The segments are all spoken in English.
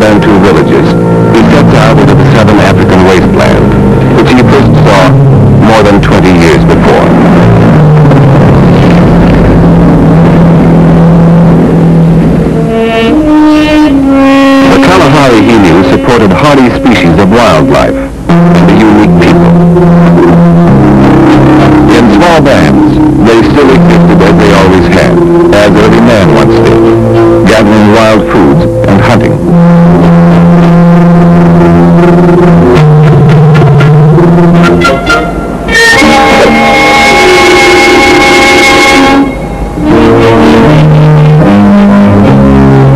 Bantu villages, he sets out into the southern African wasteland, which he first saw more than 20 years before. The Kalahari he knew supported hardy species of wildlife and a unique people. In small bands, they still existed as they always had, as early man once did, gathering wild foods and hunting.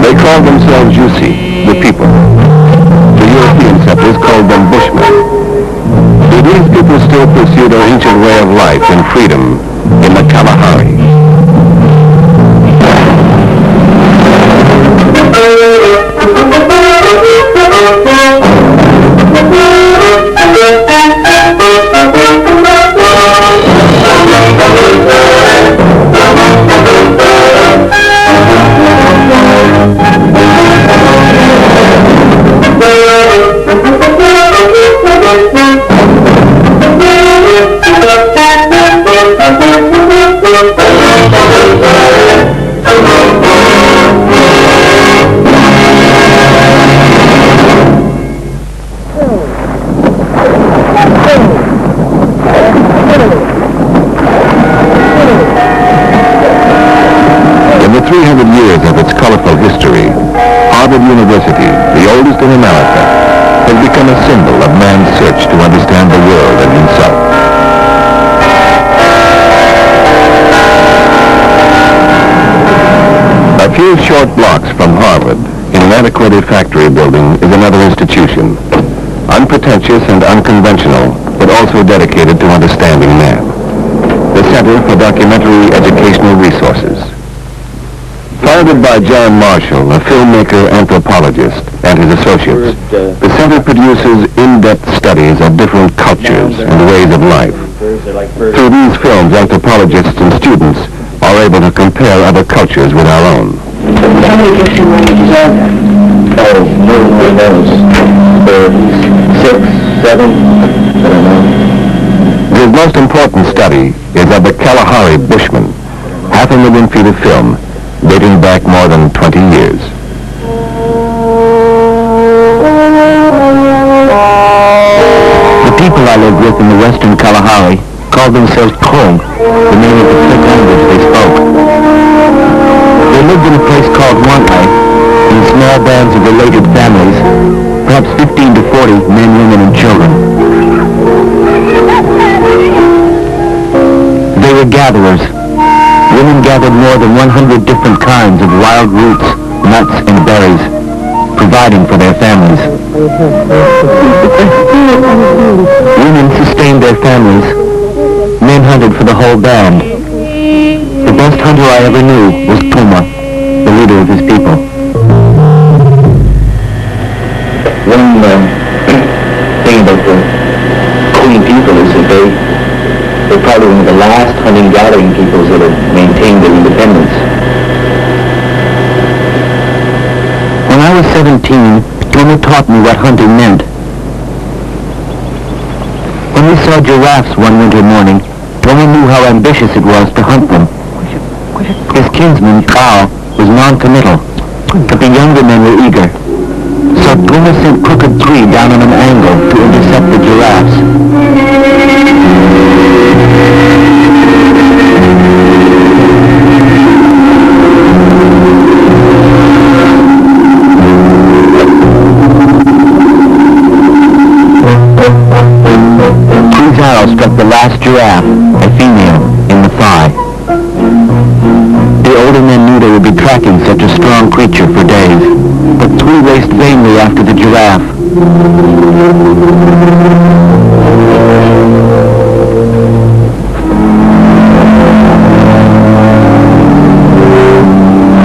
They called themselves Yusi, the people. The European settlers called them Bushmen. These people still pursued their ancient way of life and freedom in the Kalahari. University, the oldest in America, has become a symbol of man's search to understand the world and himself. A few short blocks from Harvard, in an antiquated factory building, is another institution, unpretentious and unconventional, but also dedicated to understanding man. The Center for Documentary Educational Resources. Founded by John Marshall, a filmmaker anthropologist, and his associates, the center produces in-depth studies of different cultures and ways of life. Through these films, anthropologists and students are able to compare other cultures with our own. How many different languages are there? Oh, no one knows. There are 6, 7, I don't know. His most important study is of the Kalahari Bushmen, 500,000 feet of film, dating back more than 20 years. The people I lived with in the western Kalahari called themselves Krog, the name of the thick language they spoke. They lived in a place called Wankai, in small bands of related families, perhaps 15 to 40 men, women, and children. They were gatherers. Women gathered more than 100 different kinds of wild roots, nuts, and berries, providing for their families. Women sustained their families. Men hunted for the whole band. The best hunter I ever knew was Tuma, the leader of his people. One thing about the Queen people is that they're probably one of the last hunting-gathering peoples that have maintained their independence. When I was 17, Tuma taught me what hunting meant. When we saw giraffes one winter morning, Tuma knew how ambitious it was to hunt them. His kinsman, Kao, was non-committal, but the younger men were eager. So Tuma sent Crooked 3 down on an angle to intercept the giraffes. These arrows struck the last giraffe, a female, in the thigh. The older men knew they would be tracking such a strong creature for days, but 3 raced vainly after the giraffe.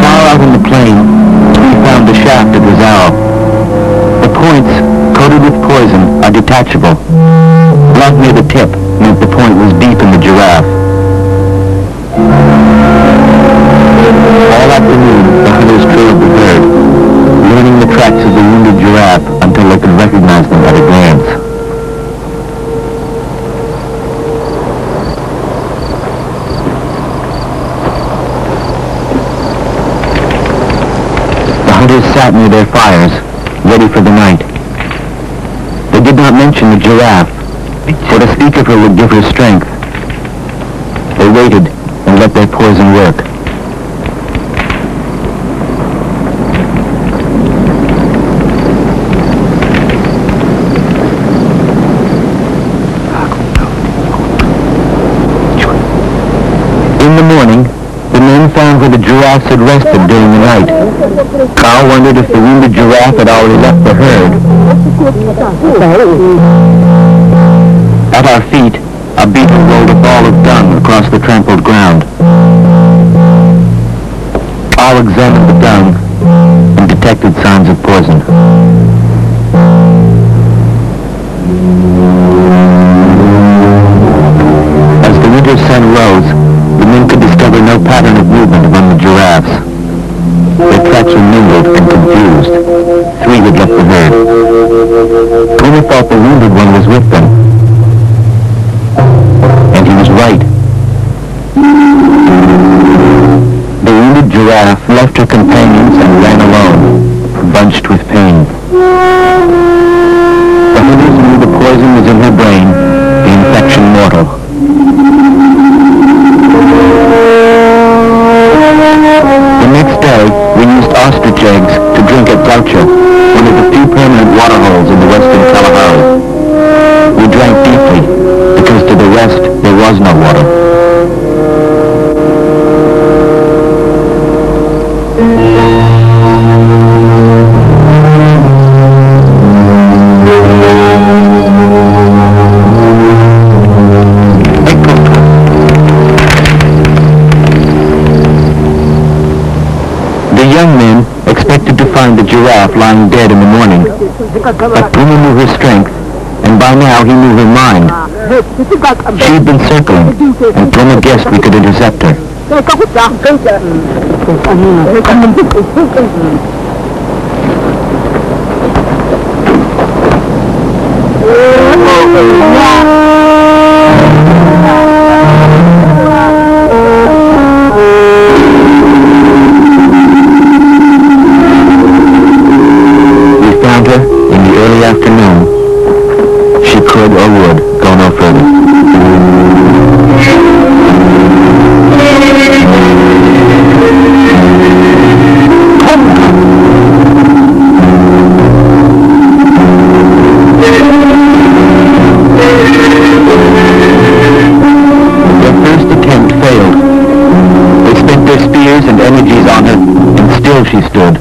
Far out in the plain, 3 found the shaft of his arrow. The points, coated with poison, are detachable. Blunt near the tip meant the point was deep in the giraffe. All afternoon, the hunters trailed the bird, learning the tracks of the wounded giraffe until they could recognize them at a glance. The hunters sat near their fires, ready for the night. They did not mention the giraffe, for to speak of her would give her strength. They waited and let their poison work. In the morning, the men found where the giraffes had rested during the night. Carl wondered if the wounded giraffe had already left the herd. At our feet, a beetle rolled a ball of dung across the trampled ground. All examined the dung and detected signs of poison. As the winter sun rose, the men could discover no pattern of movement among the giraffes. Their tracks were mingled and confused. 3 had left the herd. Tony thought the wounded one was with them. And he was right. The wounded giraffe left her companions and ran alone, bunched with pain. The hunters knew the poison was in her brain, the infection mortal. The next day, we used ostrich eggs to drink at Gaucho, one of the few permanent water holes in the western Kalahari. We drank deeply, because to the west there was no water. The young men expected to find the giraffe lying dead in the morning, but Puma knew her strength, and by now he knew her mind. She had been circling, and Puma guessed we could intercept her. We found her in the early afternoon. She could or would go no further. Their first attempt failed. They spent their spears and energies on her, and still she stood.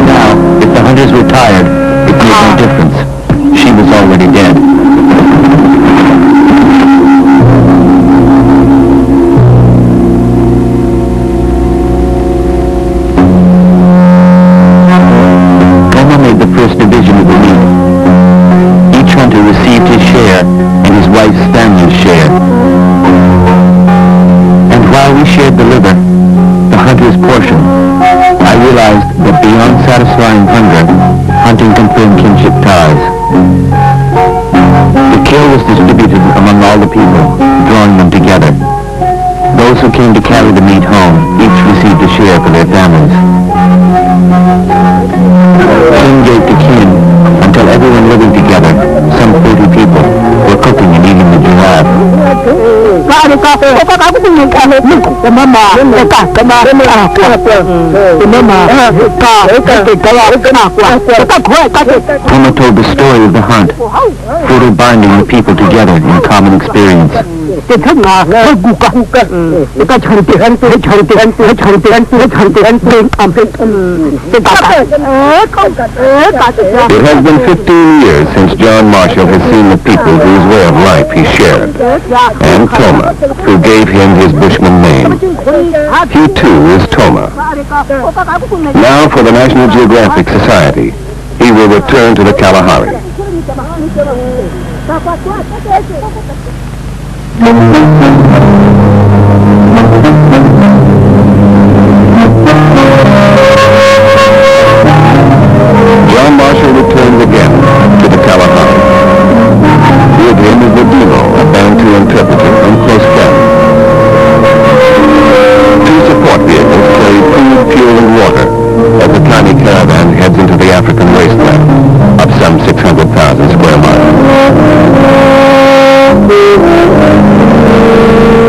Now, if the hunters were tired, it made no difference. She was already dead. Puma made the first division of the meat. Each hunter received his share, and his wife's family's share. And while we shared the liver, the hunter's portion, I realized that beyond satisfying hunger, hunting confirmed kinship ties. The kill was distributed among all the people, drawing them together. Those who came to carry the meat home each received a share for their families. Kin gave to kin until everyone living together, some 40 people, were cooking and eating the giraffe. Puma told the story of the hunt, brutal binding the people together in common experience. It has been 15 years since John Marshall has seen the people whose way of life he shared, and Toma, who gave him his Bushman name. He too is Toma. Now for the National Geographic Society, he will return to the Kalahari.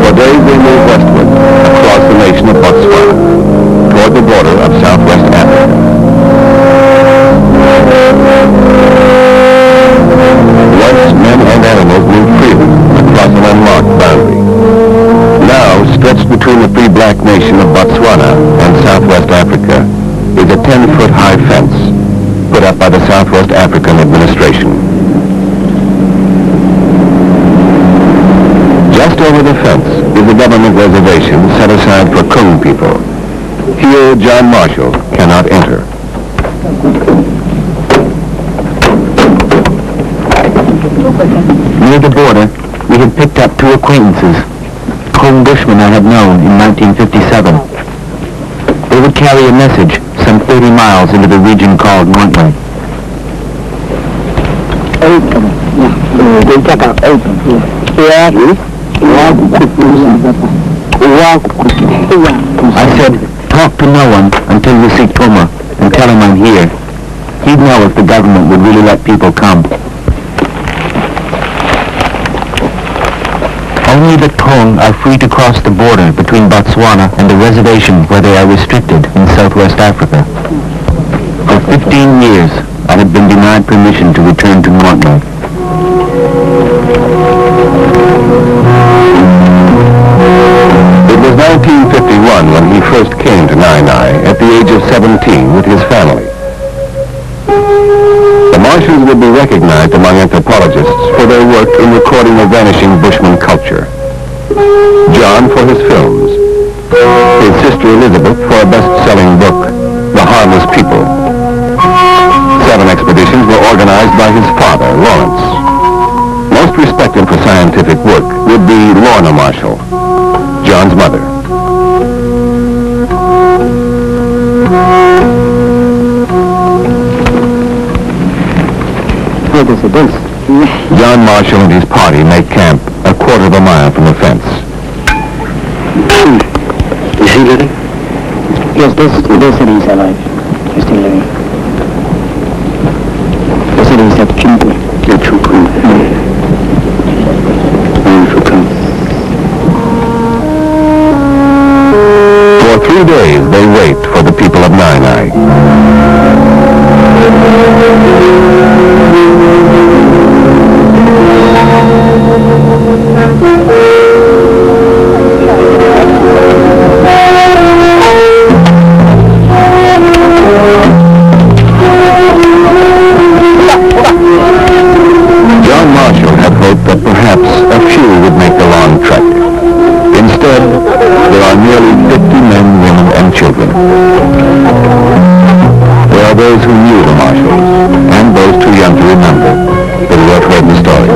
For days they moved westward, across the nation of Botswana, toward the border of southwest Africa. Once men and animals moved freely across an unmarked boundary. Now, stretched between the free black nation of Botswana and southwest Africa, is a 10-foot high fence put up by the Southwest African Administration. Just over the fence is a government reservation set aside for Kung people. Here, John Marshall cannot enter. Near the border, we had picked up two acquaintances, Kung bushmen I had known in 1957. They would carry a message some 30 miles into the region called Montgomery. I said, talk to no one until you see Tuma and tell him I'm here. He'd know if the government would really let people come. Only the Kung are free to cross the border between Botswana and the reservation where they are restricted in southwest Africa. For 15 years, I had been denied permission to return to Montgomery. It was 1951 when he first came to Nainai at the age of 17 with his family. The Marshalls would be recognized among anthropologists for their work in recording the vanishing Bushman culture. John for his films, his sister Elizabeth for a best-selling book, The Harmless People. 7 expeditions were organized by his father, Lawrence. Most respected for scientific work would be Lorna Marshall, John's mother. John Marshall and his party make camp a quarter of a mile from the fence. Is he living? Yes, this city is alive. He's still living. The city is at Chumpu. Yeah, Chumpu. For 3 days they wait for the people of Nainai. John Marshall had hoped that perhaps a few would make the long trek. Instead, there are nearly 50 men, women, and children. There are those who knew the Marshalls, and those too young to remember, but who have heard the story.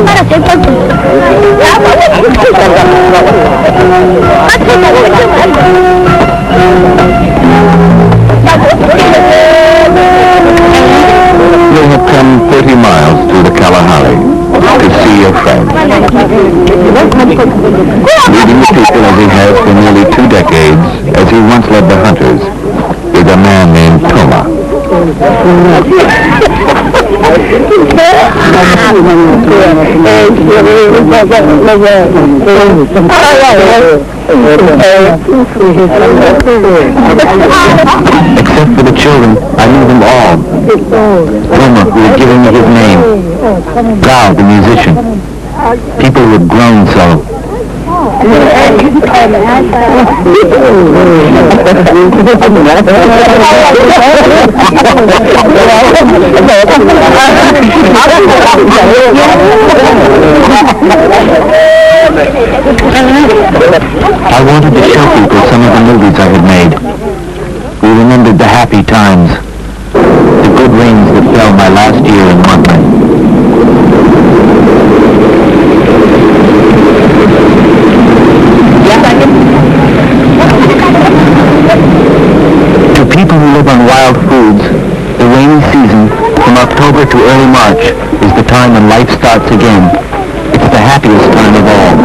They have come 30 miles through the Kalahari to see a friend. Leading the people as he has for nearly 2 decades, as he once led the hunters, is a man named Tuma. Except for the children, I knew them all. Tuma, who had given me his name. Gal, the musician. People who had grown so. I wanted to show people some of the movies I had made. We remembered the happy times, the good rains that fell my last year in Montgomery. To people who live on wild foods, the rainy season, from October to early March, is the time when life starts again. It's the happiest time of all.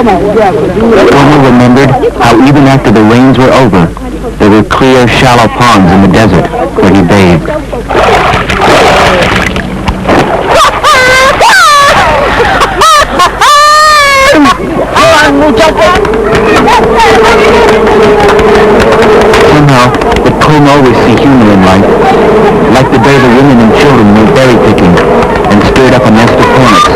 Toma remembered how even after the rains were over, there were clear, shallow ponds in the desert where he bathed. Somehow, the Toma always see humor in life, like the day the women and children went berry picking and stirred up a nest of hornets.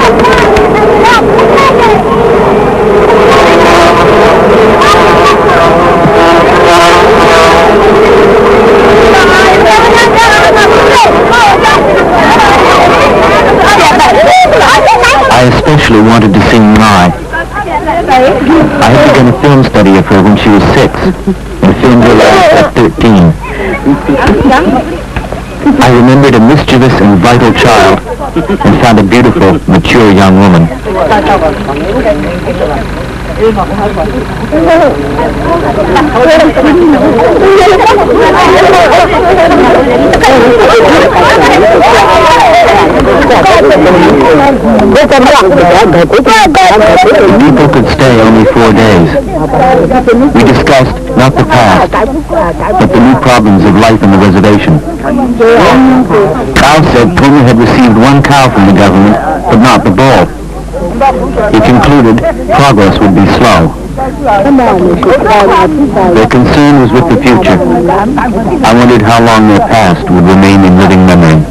I especially wanted to see Mai. I had begun a film study of her when she was 6, and filmed her last at 13. I remembered a mischievous and vital child, and found a beautiful, mature young woman. People could stay only 4 days. We discussed not the past, but the new problems of life on the reservation. Carl said Toma had received 1 cow from the government, but not the bull. He concluded progress would be slow. Their concern was with the future. I wondered how long their past would remain in living memory.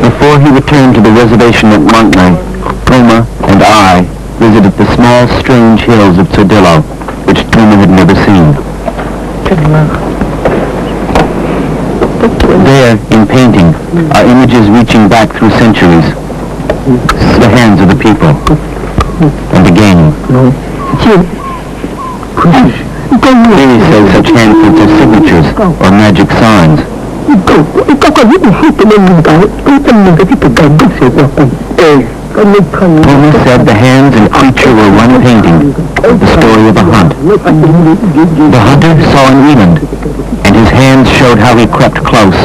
Before he returned to the reservation at Montley, Toma and I visited the small, strange hills of Tsodillo, which Toma had never seen. There, in painting, are images reaching back through centuries. The hands of the people. And again. Here he says such handprints are signatures or magic signs. Toma said the hands and creature were one painting, the story of a hunt. The hunter saw an eland, and his hands showed how he crept close.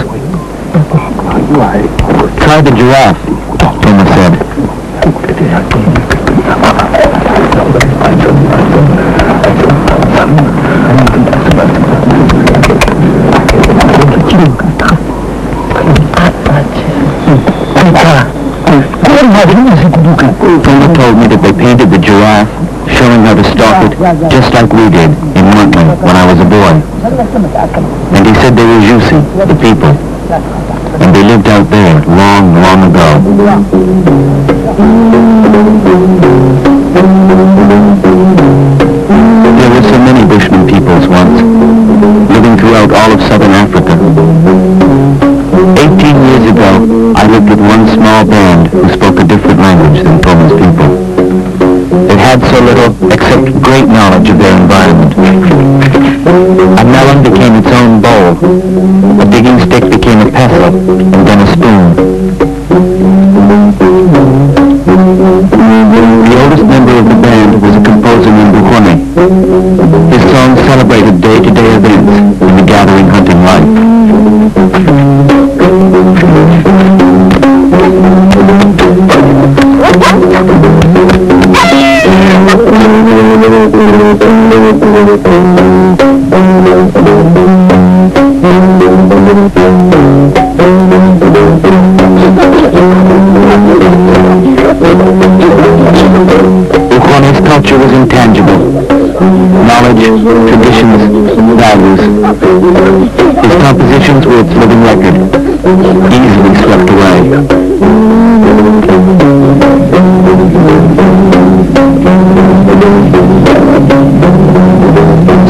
Try the giraffe, Toma said. Toma told me that they painted the giraffe, showing how to stalk it, just like we did in Montley when I was a boy. And he said they were Jussi, the people, and they lived out there long, long ago. There were so many Bushman peoples once, living throughout all of southern Africa. 18 years ago, I lived with one small band who spoke a different language than Toma's people. They had so little, except great knowledge of their environment. A melon became its own bowl. A digging stick became a pestle, and then a spoon. The oldest member of the band was a composer named Buhone. His songs celebrated day-to-day events in the gathering hunting life. Buhone's culture was intangible. Knowledge, traditions, values. His compositions were its living record, easily swept away.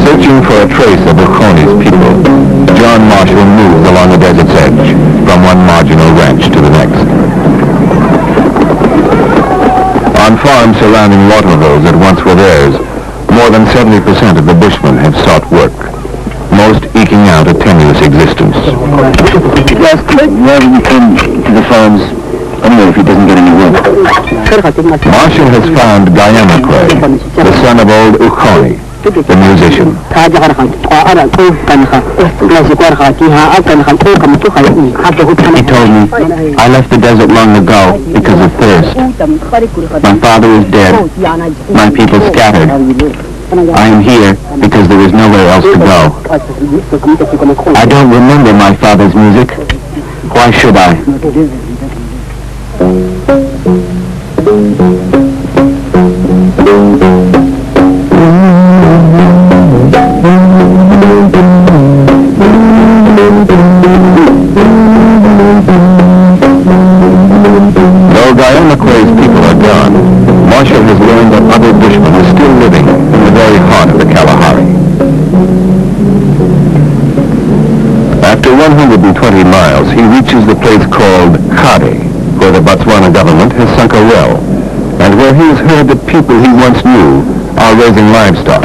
Searching for a trace of Buhone's people, John Marshall moved along the desert's edge, from one marginal ranch to the next. On farms surrounding waterholes that once were theirs, more than 70% of the Bushmen have sought work, most eking out a tenuous existence. Last whenever you come to the farms, I don't know if he doesn't get any work. Marshall has found Guyana Clay, the son of old Buhone, the musician. He told me, I left the desert long ago because of thirst. My father is dead. My people scattered. I am here because there is nowhere else to go. I don't remember my father's music. Why should I? Though Guyana Quay's people are gone, Marshall has learned that other bushmen are still living in the very heart of the Kalahari. After 120 miles, he reaches the place called Khade, where the Botswana government has sunk a well, and where he has heard that people he once knew are raising livestock.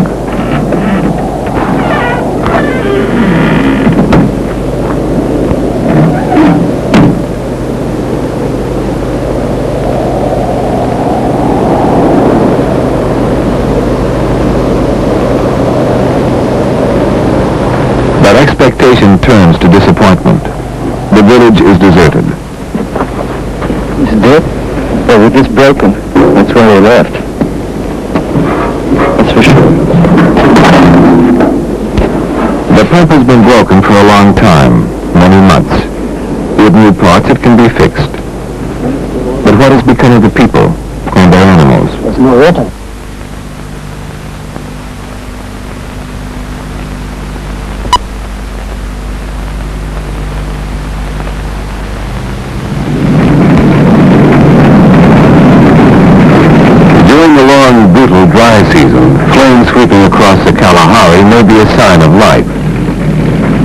But expectation turns to disappointment. The village is deserted. It's dead? Well, it is broken. That's where they left. That's for sure. The pump has been broken for a long time, many months. With new parts it can be fixed. But what has become of the people and their animals? There's no water. Dry season, flames sweeping across the Kalahari may be a sign of life.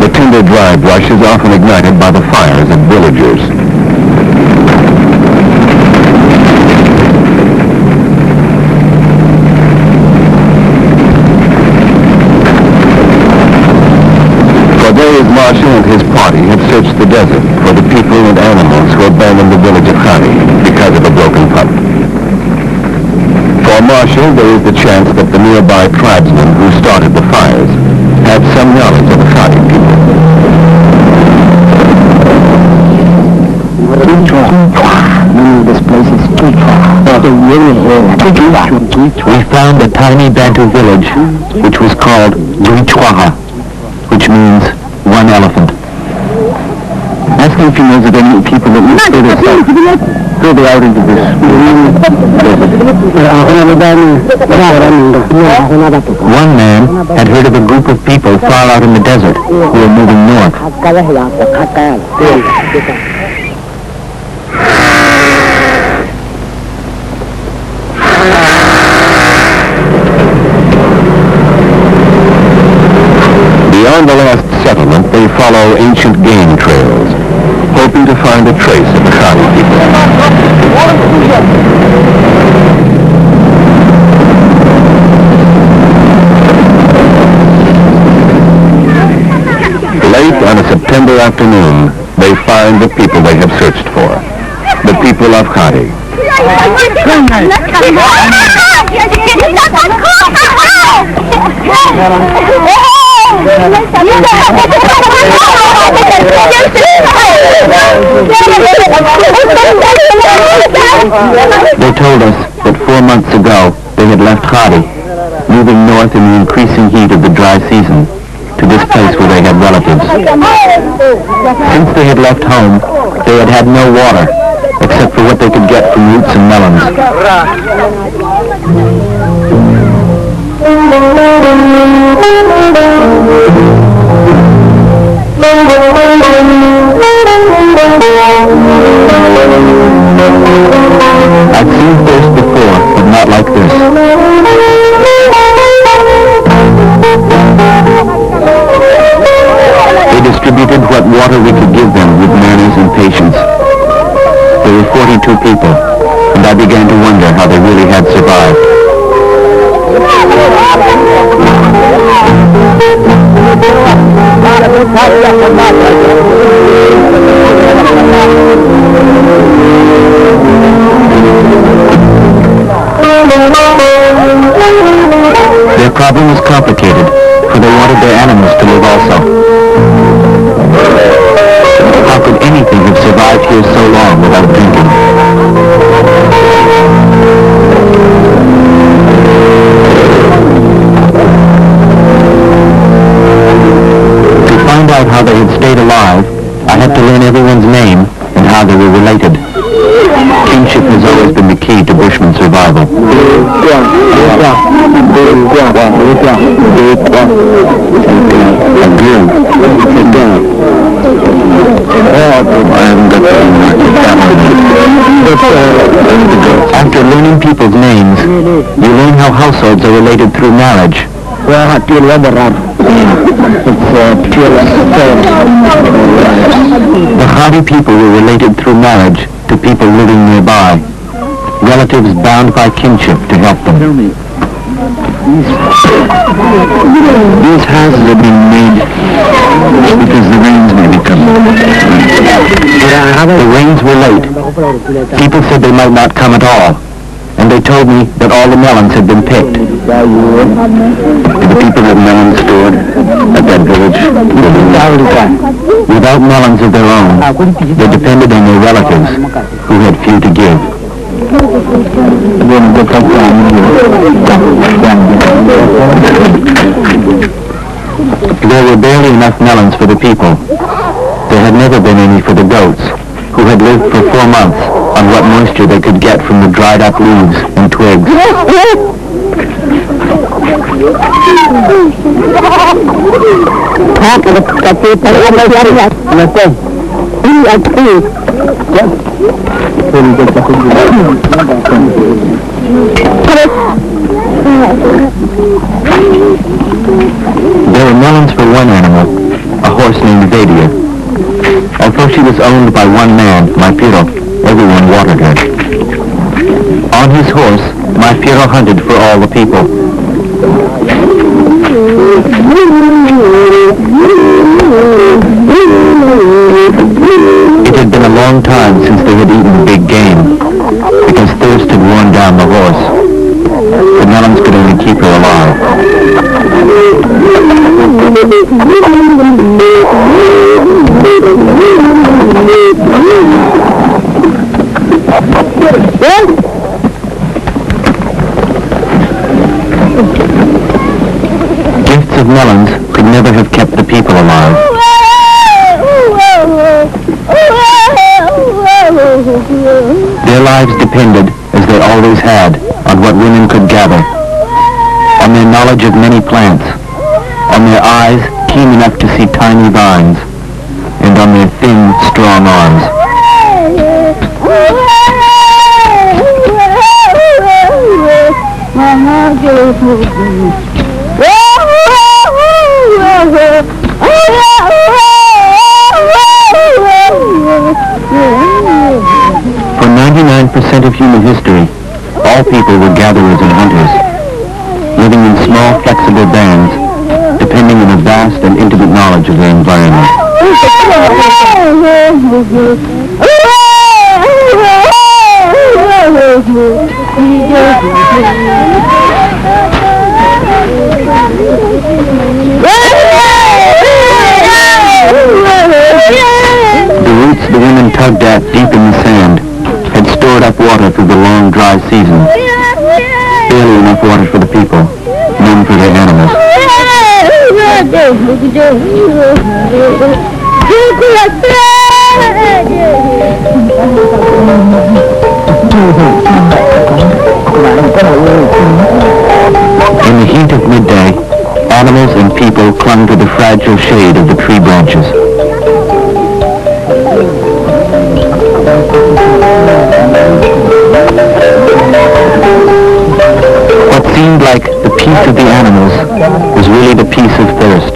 The tinder dry brush is often ignited by the fires of villagers. For days, Marshall and his party have searched the desert for the people and animals who abandoned the village of Khade because of a broken pump. For Marshall, there is the chance that the nearby tribesmen who started the fires have some knowledge of the Khade people. This place is We found a tiny Bantu village, which was called Gwichwaha, which means one elephant. Ask him if he knows of any people that live further out into this. One man had heard of a group of people far out in the desert who were moving north. Beyond the last settlement, they follow ancient game trails, hoping to find a trace of the Khade people. Late on a September afternoon, they find the people they have searched for, the people of Khade. They told us that 4 months ago they had left Khade, moving north in the increasing heat of the dry season to this place where they had relatives. Since they had left home, they had had no water, except for what they could get from roots and melons. I'd seen thirst before, but not like this. They distributed what water we could give them with manners and patience. There were 42 people, and I began to wonder how they really had survived. Their problem was complicated. out how they had stayed alive, I had to learn everyone's name and how they were related. Kinship has always been the key to Bushman survival. After learning people's names, you learn how households are related through marriage. It's pure The Hardy people were related through marriage to people living nearby, relatives bound by kinship to help them. These houses have been made because the rains may be coming. The rains were late. People said they might not come at all, and they told me that all the melons had been picked. Did the people have melons stored at that village? Without melons of their own, they depended on their relatives, who had few to give. There were barely enough melons for the people. There had never been any for the goats, who had lived for 4 months on what moisture they could get from the dried up leaves and twigs. There were melons for one animal, a horse named Vadia. Although she was owned by one man, Maipiro, everyone watered her. On his horse, Maipiro hunted for all the people. It had been a long time since they had eaten big game, because thirst had worn down the horse. The melons could only keep her alive. Gifts of melons could never have kept the people alive. Their lives depended, as they always had, on what women could gather, on their knowledge of many plants, on their eyes keen enough to see tiny vines, and on their thin, strong arms. For 99% of human history, all people were gatherers and hunters, living in small, flexible bands, depending on a vast and intimate knowledge of their environment. The roots the women tugged at deep in the sand had stored up water through the long, dry season. Barely enough water for the people, none for their animals. In the heat of midday, animals and people clung to the fragile shade of the tree branches. What seemed like the peace of the animals was really the peace of thirst.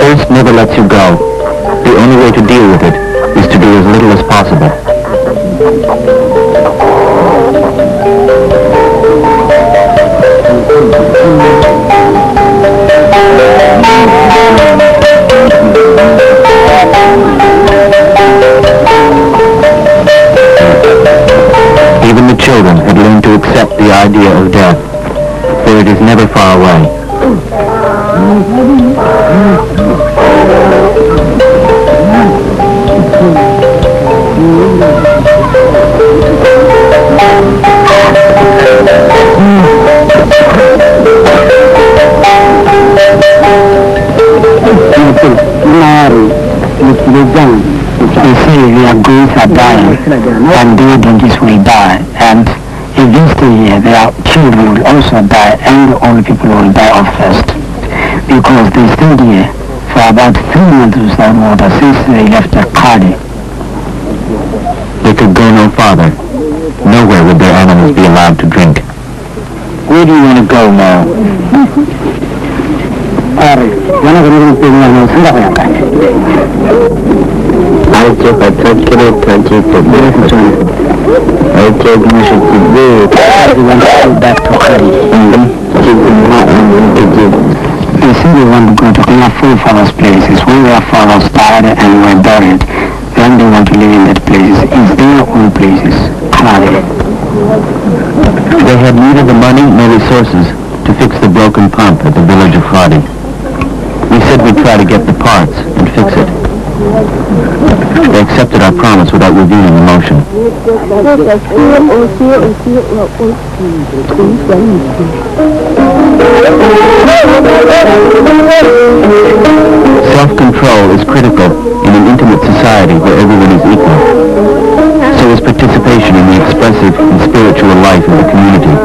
Thirst never lets you go. The only way to deal with it is to do as little as possible. Even the children had learned to accept the idea of death, for it is never far away. They say their goats are dying, and they don't usually die. And if they stay here, their children will also die, and the old people will die off first. Because they stayed here for about 3 months without water since they left the Kadi. They could go no farther. Nowhere would their animals be allowed to drink. Where do you want to go now? Back to Kadi. They say they want to go to their forefathers' places where their fathers died and were buried. Then they want to live in that places. It's their own places. Kadi. They had neither the money nor resources to fix the broken pump at the village of Khadi. We said we'd try to get the parts and fix it. They accepted our promise without revealing emotion. Self-control is critical in an intimate society where everyone is equal. So is participation in the expressive and spiritual life of the community.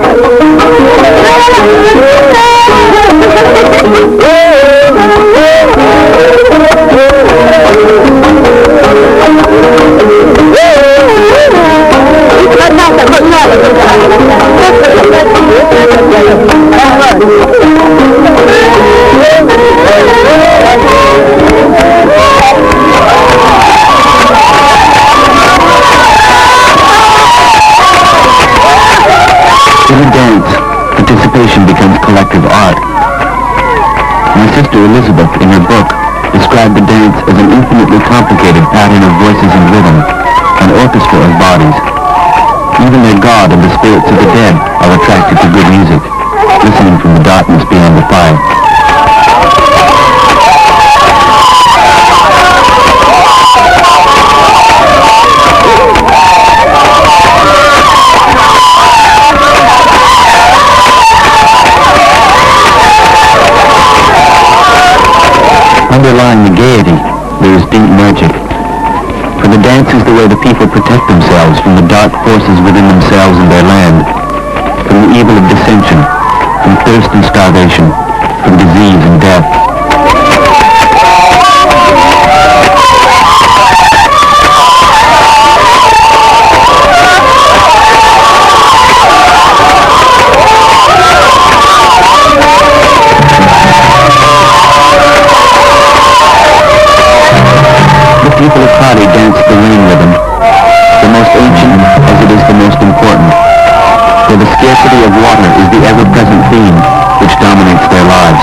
In a dance, participation becomes collective art. My sister Elizabeth, in her book, described the dance as an infinitely complicated pattern of voices and rhythm, an orchestra of bodies. Even their god and the spirits of the dead are attracted to good music, listening from the darkness beyond the fire. Underlying the gaiety, there is deep magic. For the dance is the way the people protect themselves from the dark forces within themselves and their land, from the evil of dissension, from thirst and starvation, from disease and death. The people of Khadi dance the rain rhythm, the most ancient as it is the most important, for the scarcity of water is the ever-present theme which dominates their lives.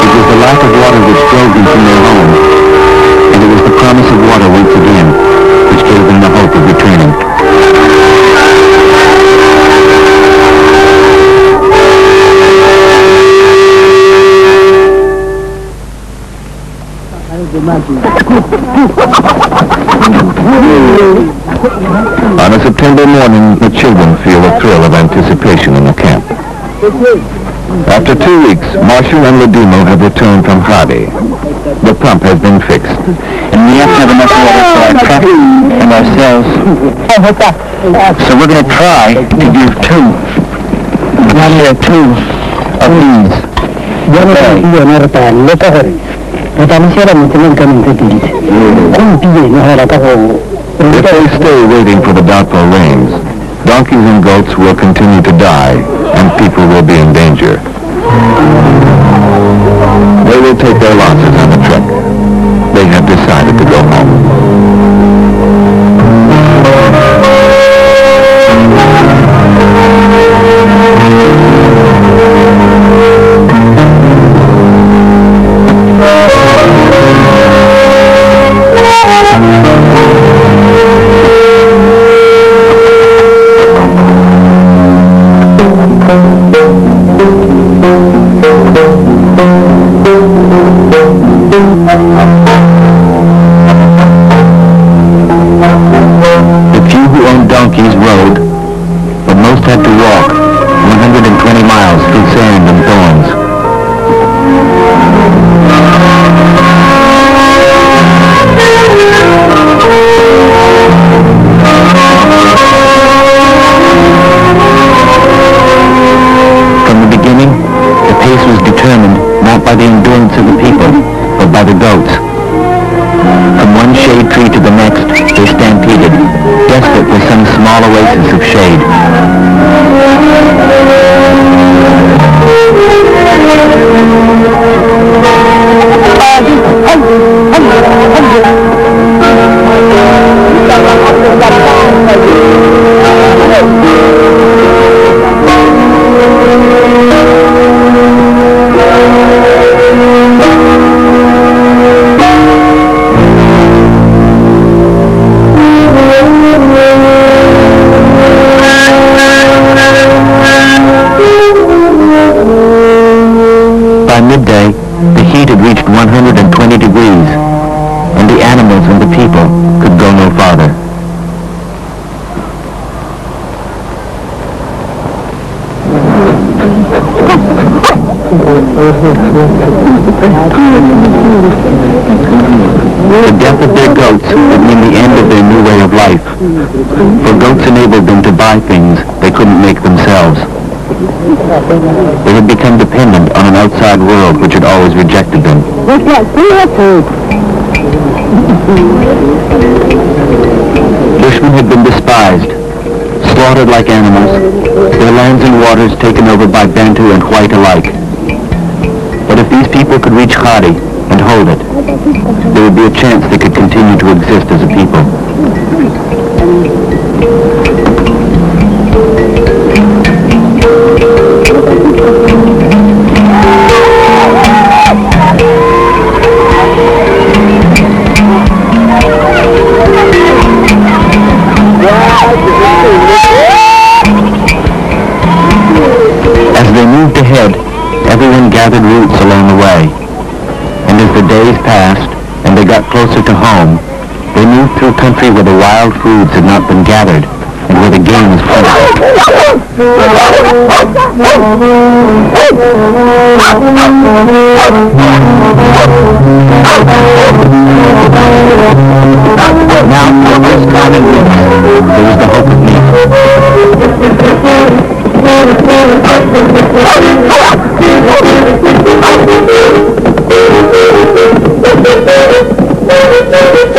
It was the lack of water which drove them from their home, and it was the promise of water once again which gave them the hope of returning. On a September morning, the children feel a thrill of anticipation in the camp. After 2 weeks, Marshall and Ladimo have returned from Khadi. The pump has been fixed. And we have to have enough water for our truck and ourselves. So we're going to try to give two of these. If they stay waiting for the doubtful rains, donkeys and goats will continue to die, and people will be in danger. They will take their losses on the trek. They have decided to go home. donkeys rode, but most had to walk 120 miles through sand and thorns. From the beginning, the pace was determined not by the endurance of the people, but by the goats. From one shade tree to the next, they stampeded, desperate for some small oasis of shade. By midday, the heat had reached 120 degrees, and the animals and the people could go no farther. The death of their goats would mean the end of their new way of life, for goats enabled them to buy things they couldn't make themselves. They had become dependent on an outside world which had always rejected them. Bushmen had been despised, slaughtered like animals, their lands and waters taken over by Bantu and white alike. But if these people could reach Khadi and hold it, there would be a chance they could continue to exist as a people. As they moved ahead, everyone gathered roots along the way. And as the days passed and they got closer to home, they moved through country where the wild foods had not been gathered and where the game was plentiful. Now, for the first time in weeks, there was the hope of meat.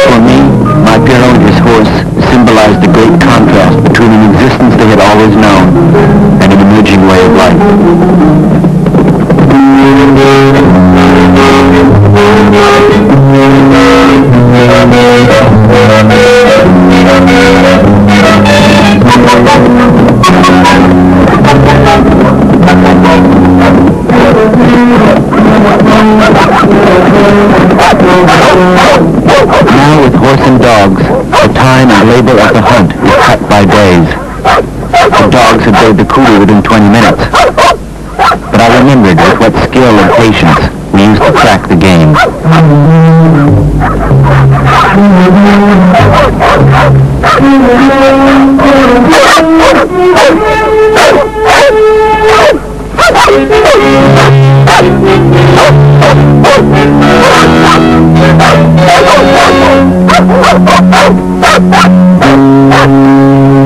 For me, my Pyrenees horse symbolized the great contrast between an existence they had always known and an emerging way of life. Now with horse and dogs, the time and labor of the hunt is cut by days. The dogs had laid the coolie within 20 minutes. But I remembered with what skill and patience we used to track the game.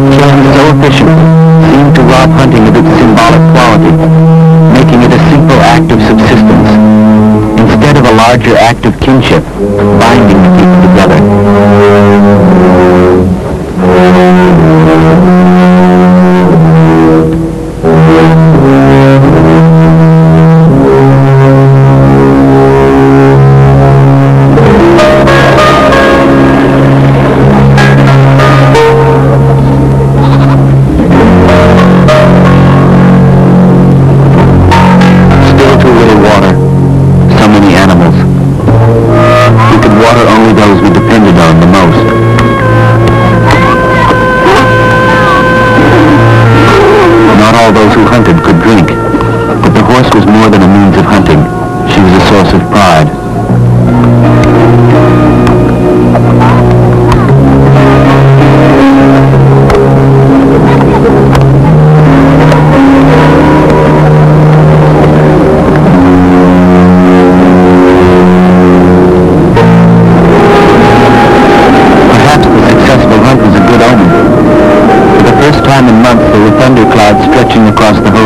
Killing so efficiently seemed to rob hunting of its symbolic quality, making it a simple act of subsistence, instead of a larger act of kinship, binding the people together.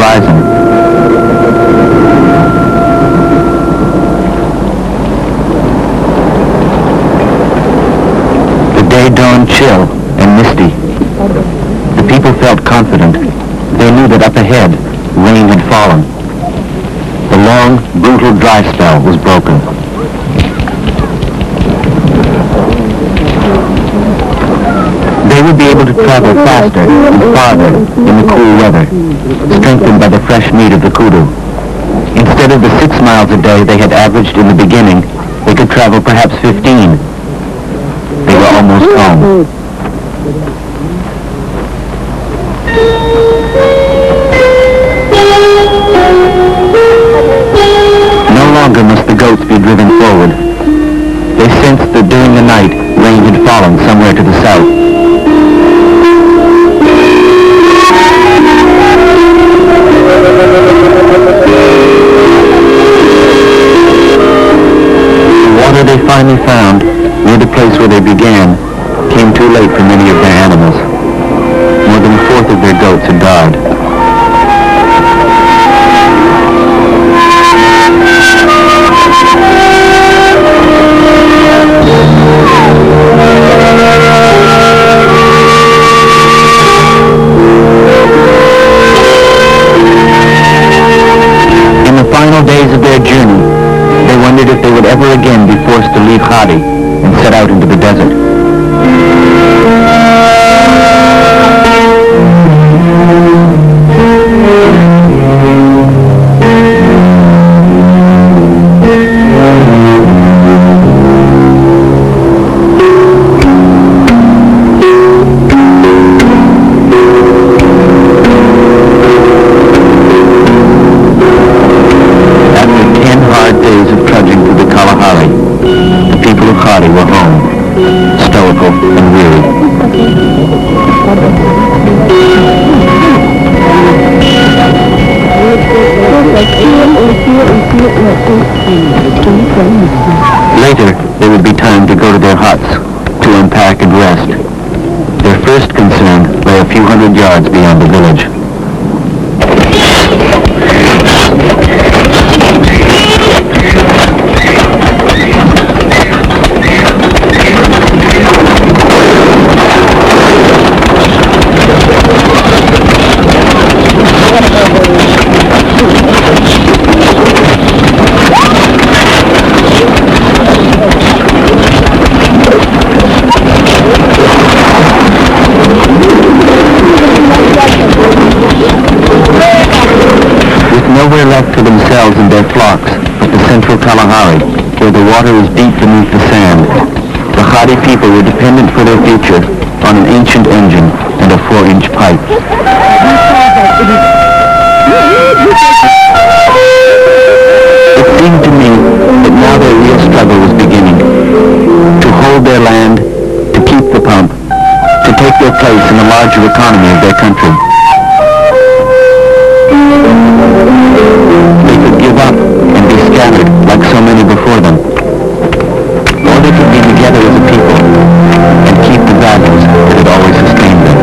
horizon. The day dawned chill and misty. The people felt confident. They knew that up ahead, rain had fallen. The long, brutal dry spell was broken. They would be able to travel faster and farther in the cool weather, strengthened by the fresh meat of the kudu. Instead of the 6 miles a day they had averaged in the beginning, they could travel perhaps 15. They were almost home. No longer must the goats be driven forward. They sensed that during the night, rain had fallen somewhere to the south. The water they finally found, near the place where they began, came too late for many of their animals. More than a fourth of their goats had died. In the final days of their journey, they wondered if they would ever again be forced to leave Hadi and set out into the desert. Later, there would be time to go to their huts, to unpack and rest. Their first concern lay a few hundred yards beyond the village. Nowhere left to themselves and their flocks but the central Kalahari, where the water was deep beneath the sand. The Hadi people were dependent for their future on an ancient engine and a 4-inch pipe. It seemed to me that now their real struggle was beginning. To hold their land, to keep the pump, to take their place in the larger economy of their country. They could give up and be scattered like so many before them. Or they could be together as a people and keep the values that had always sustained them.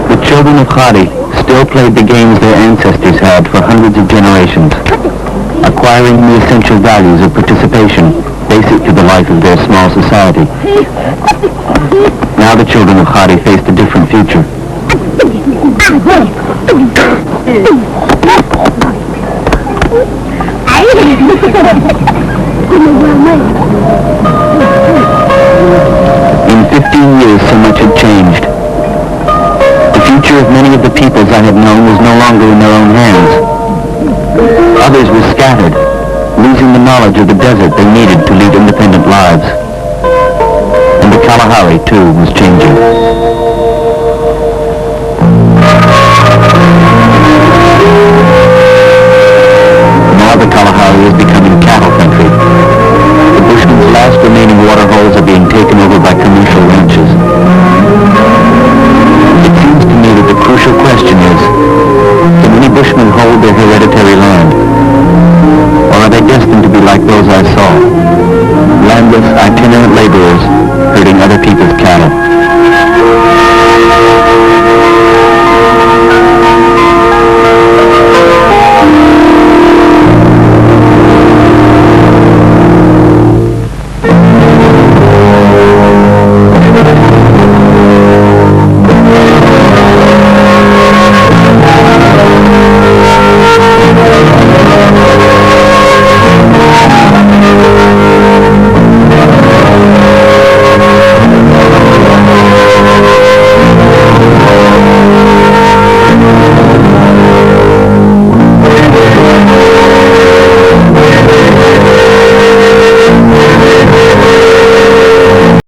The children of Hadi still played the games their ancestors had for hundreds of generations, acquiring the essential values of participation basic to the life of their small society. Now the children of Hadi faced a different future. In 15 years, so much had changed. The future of many of the peoples I had known was no longer in their own hands. Others were scattered, losing the knowledge of the desert they needed to lead independent lives. And the Kalahari, too, was changing. Now the Kalahari is becoming cattle country. The Bushman's last remaining water holes are being taken over by commercial ranches. channel.